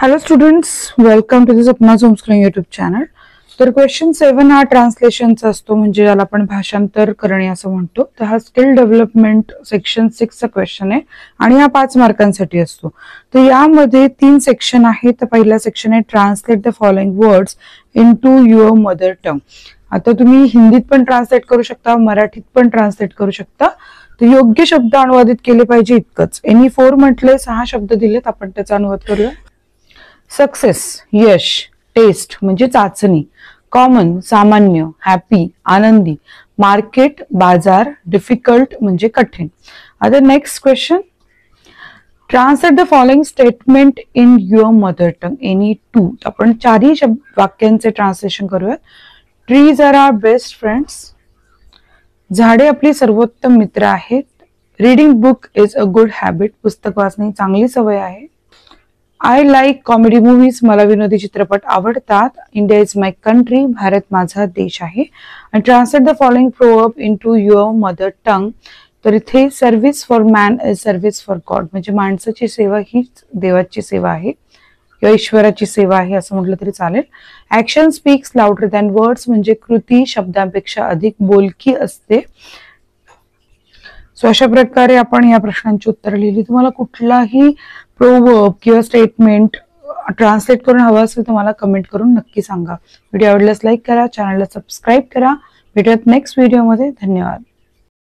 Hello students, welcome to this Sapna's Homeschooling YouTube channel. तर question 7 हा ट्रान्सलेशनचा असतो, म्हणजे ज्याला आपण भाषांतर करणे असं म्हणतो. तर हा स्किल डेव्हलपमेंट सेक्शन 6 चा क्वेश्चन आहे आणि हा 5 मार्कांसाठी असतो. तर यामध्ये 3 सेक्शन आहेत. तर पहिला सेक्शन आहे translate the following words into your mother tongue. आता तुम्ही हिंदीत पण ट्रान्सलेट करू शकता, मराठीत पण ट्रान्सलेट करू शकता. तर योग्य शब्द अनुवादित केले पाहिजे इतकंच. एनी 4 म्हटले 6 शब्द दिलेत, आपण त्याचा अनुवाद करूया. सक्सेस यश, टेस्ट म्हणजे चाचणी, कॉमन सामान्य, हॅपी आनंदी, मार्केट बाजार, डिफिकल्ट म्हणजे कठीण. आता next question, translate the following statement in your mother tongue any 2. आपण चारही वाक्यांचे ट्रान्सलेशन करूयात. ट्रीज आर आवर बेस्ट फ्रेंड्स, झाडे आपली सर्वोत्तम मित्र आहेत. Reading book is a good habit, पुस्तक वाचणे चांगली सवय आहे. आय लाईक कॉमेडी मूव्हीज, मला विनोदी चित्रपट आवडतात. India is my country, Bharat माझा देश आहे. आणि translate the following proverb into your mother tongue. तर इथे service for man is service for God, म्हणजे माणसाची सेवा हीच देवाची सेवा आहे किंवा ईश्वराची सेवा आहे असं म्हटलं तरी चालेल. Action speaks louder than words, म्हणजे कृती शब्दांपेक्षा अधिक बोलकी असते. सो अशा प्रकारे आपण या प्रश्नांची उत्तर लिहिली. तुम्हाला कुठलाही प्रोवर्ब किंवा स्टेटमेंट ट्रान्सलेट करून हवं असेल तर मला कमेंट करून नक्की सांगा. व्हिडिओ आवडल्यास लाईक करा, चॅनलला सबस्क्राईब करा. भेटूयात नेक्स्ट व्हिडिओमध्ये. धन्यवाद.